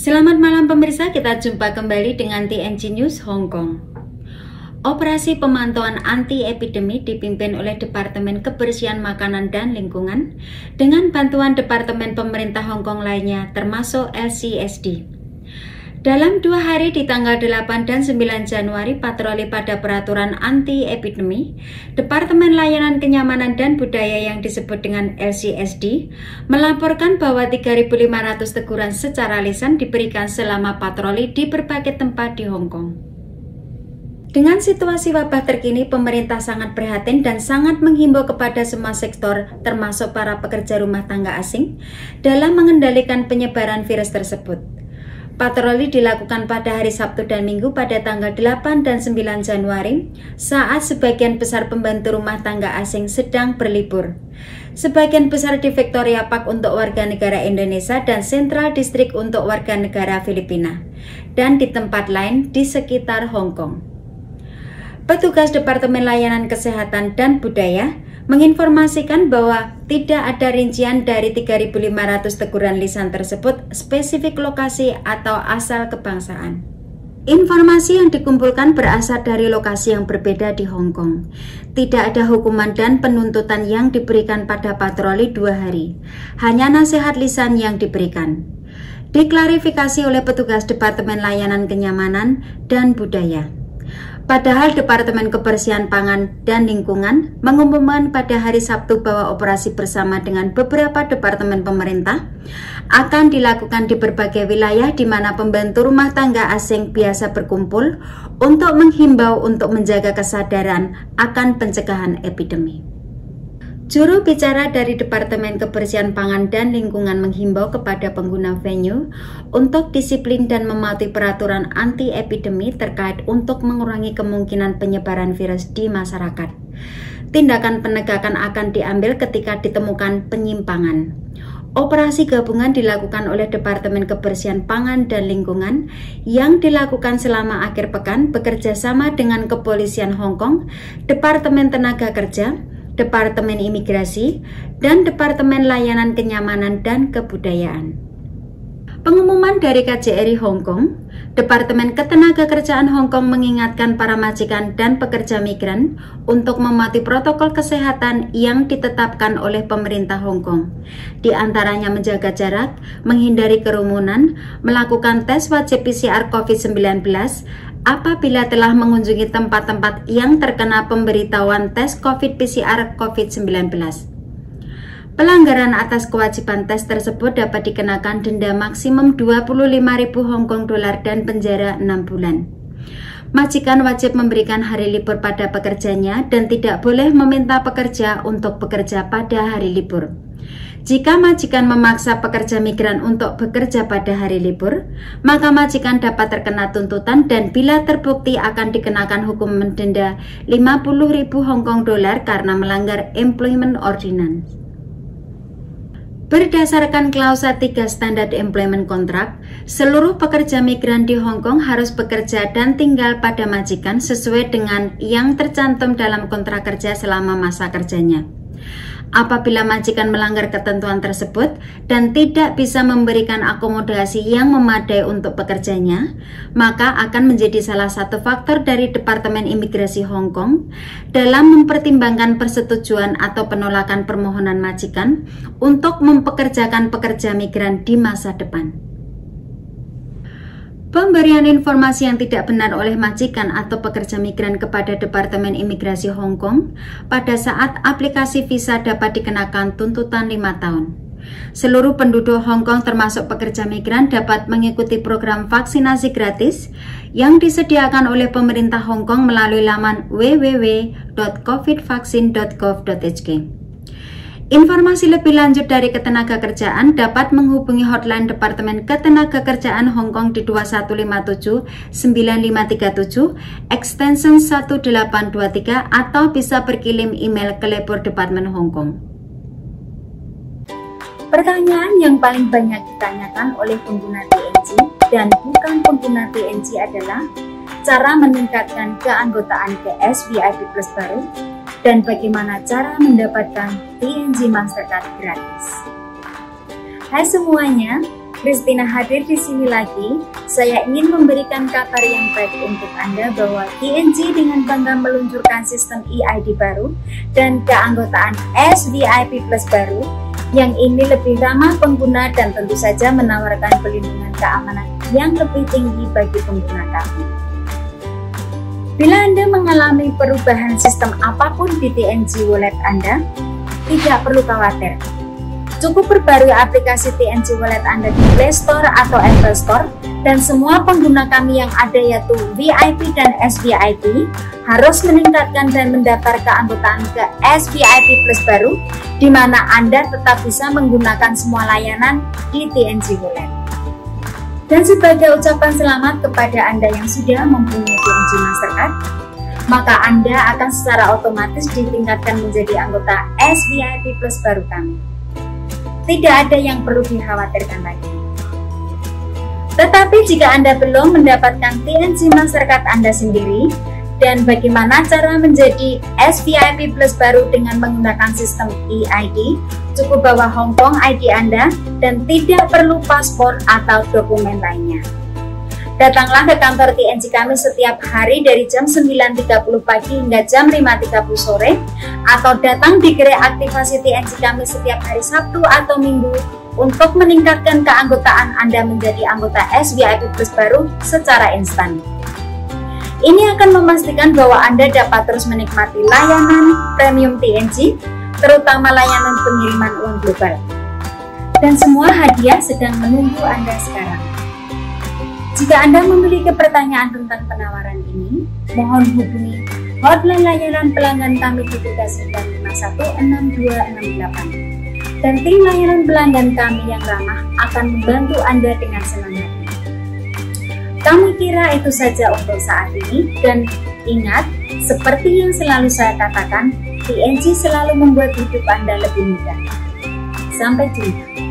Selamat malam pemirsa, kita jumpa kembali dengan TNG News Hong Kong. Operasi pemantauan anti-epidemi dipimpin oleh Departemen Kebersihan Makanan dan Lingkungan dengan bantuan Departemen Pemerintah Hong Kong lainnya termasuk LCSD. Dalam 2 hari di tanggal 8 dan 9 Januari patroli pada peraturan anti-epidemi, Departemen Layanan Kenyamanan dan Budaya yang disebut dengan LCSD melaporkan bahwa 3.500 teguran secara lisan diberikan selama patroli di berbagai tempat di Hong Kong. Dengan situasi wabah terkini, pemerintah sangat prihatin dan sangat menghimbau kepada semua sektor, termasuk para pekerja rumah tangga asing, dalam mengendalikan penyebaran virus tersebut. Patroli dilakukan pada hari Sabtu dan Minggu pada tanggal 8 dan 9 Januari saat sebagian besar pembantu rumah tangga asing sedang berlibur. Sebagian besar di Victoria Park untuk warga negara Indonesia dan Central District untuk warga negara Filipina, dan di tempat lain di sekitar Hong Kong. Petugas Departemen Layanan Kesehatan dan Budaya menginformasikan bahwa tidak ada rincian dari 3.500 teguran lisan tersebut spesifik lokasi atau asal kebangsaan. Informasi yang dikumpulkan berasal dari lokasi yang berbeda di Hong Kong. Tidak ada hukuman dan penuntutan yang diberikan pada patroli 2 hari. Hanya nasihat lisan yang diberikan. Diklarifikasi oleh petugas Departemen Layanan Kenyamanan dan Budaya. Padahal Departemen Kebersihan Pangan dan Lingkungan mengumumkan pada hari Sabtu bahwa operasi bersama dengan beberapa departemen pemerintah akan dilakukan di berbagai wilayah di mana pembantu rumah tangga asing biasa berkumpul untuk menghimbau untuk menjaga kesadaran akan pencegahan epidemi. Juru bicara dari Departemen Kebersihan Pangan dan Lingkungan menghimbau kepada pengguna venue untuk disiplin dan mematuhi peraturan anti-epidemi terkait untuk mengurangi kemungkinan penyebaran virus di masyarakat. Tindakan penegakan akan diambil ketika ditemukan penyimpangan. Operasi gabungan dilakukan oleh Departemen Kebersihan Pangan dan Lingkungan yang dilakukan selama akhir pekan bekerja sama dengan Kepolisian Hong Kong, Departemen Tenaga Kerja, Departemen Imigrasi, dan Departemen Layanan Kenyamanan dan Kebudayaan. Pengumuman dari KJRI Hong Kong, Departemen Ketenagakerjaan Hong Kong mengingatkan para majikan dan pekerja migran untuk mematuhi protokol kesehatan yang ditetapkan oleh pemerintah Hong Kong. Di antaranya menjaga jarak, menghindari kerumunan, melakukan tes wajib PCR COVID-19, apabila telah mengunjungi tempat-tempat yang terkena pemberitahuan tes COVID-PCR COVID-19. Pelanggaran atas kewajiban tes tersebut dapat dikenakan denda maksimum 25.000 Hong Kong dolar dan penjara 6 bulan. Majikan wajib memberikan hari libur pada pekerjanya dan tidak boleh meminta pekerja untuk bekerja pada hari libur. Jika majikan memaksa pekerja migran untuk bekerja pada hari libur, maka majikan dapat terkena tuntutan dan bila terbukti akan dikenakan hukuman denda 50.000 Hong Kong dolar karena melanggar Employment Ordinance. Berdasarkan klausa 3 Standard Employment Contract, seluruh pekerja migran di Hong Kong harus bekerja dan tinggal pada majikan sesuai dengan yang tercantum dalam kontrak kerja selama masa kerjanya. Apabila majikan melanggar ketentuan tersebut dan tidak bisa memberikan akomodasi yang memadai untuk pekerjanya, maka akan menjadi salah satu faktor dari Departemen Imigrasi Hong Kong dalam mempertimbangkan persetujuan atau penolakan permohonan majikan untuk mempekerjakan pekerja migran di masa depan. Pemberian informasi yang tidak benar oleh majikan atau pekerja migran kepada Departemen Imigrasi Hong Kong pada saat aplikasi visa dapat dikenakan tuntutan 5 tahun. Seluruh penduduk Hong Kong termasuk pekerja migran dapat mengikuti program vaksinasi gratis yang disediakan oleh pemerintah Hong Kong melalui laman www.covidvaccine.gov.hk. Informasi lebih lanjut dari Ketenagakerjaan dapat menghubungi hotline Departemen Ketenagakerjaan Hong Kong di 2157 9537 extension 1823 atau bisa berkirim email ke Labor Department Hong Kong. Pertanyaan yang paling banyak ditanyakan oleh pengguna TNG dan bukan pengguna TNG adalah cara meningkatkan keanggotaan PS VIP Plus baru dan bagaimana cara mendapatkan TNG Mastercard gratis. Hai semuanya, Christina hadir di sini lagi. Saya ingin memberikan kabar yang baik untuk Anda bahwa TNG dengan bangga meluncurkan sistem EID baru dan keanggotaan SVIP Plus baru yang ini lebih ramah pengguna dan tentu saja menawarkan pelindungan keamanan yang lebih tinggi bagi pengguna kami. Bila Anda mengalami perubahan sistem apapun di TNG Wallet Anda, tidak perlu khawatir. Cukup perbarui aplikasi TNG Wallet Anda di Play Store atau Apple Store, dan semua pengguna kami yang ada yaitu VIP dan SVIP harus meningkatkan dan mendaftar keanggotaan ke SVIP Plus baru, di mana Anda tetap bisa menggunakan semua layanan di TNG Wallet. Dan sebagai ucapan selamat kepada Anda yang sudah mempunyai TNG Mastercard, maka Anda akan secara otomatis ditingkatkan menjadi anggota SVIP Plus baru kami. Tidak ada yang perlu dikhawatirkan lagi. Tetapi jika Anda belum mendapatkan TNG Mastercard Anda sendiri, dan bagaimana cara menjadi SVIP Plus baru dengan menggunakan sistem EID, cukup bawa Hong Kong ID Anda dan tidak perlu paspor atau dokumen lainnya. Datanglah ke kantor TNG kami setiap hari dari jam 9.30 pagi hingga jam 5.30 sore, atau datang di gerai aktivasi TNG kami setiap hari Sabtu atau Minggu untuk meningkatkan keanggotaan Anda menjadi anggota SVIP Plus baru secara instan. Ini akan memastikan bahwa Anda dapat terus menikmati layanan premium TNG, terutama layanan pengiriman uang global. Dan semua hadiah sedang menunggu Anda sekarang. Jika Anda memiliki pertanyaan tentang penawaran ini, mohon hubungi hotline layanan pelanggan kami di 39516268. Dan tim layanan pelanggan kami yang ramah akan membantu Anda dengan senang hati. Kami kira itu saja untuk saat ini, dan ingat, seperti yang selalu saya katakan, TNG selalu membuat hidup Anda lebih mudah. Sampai jumpa.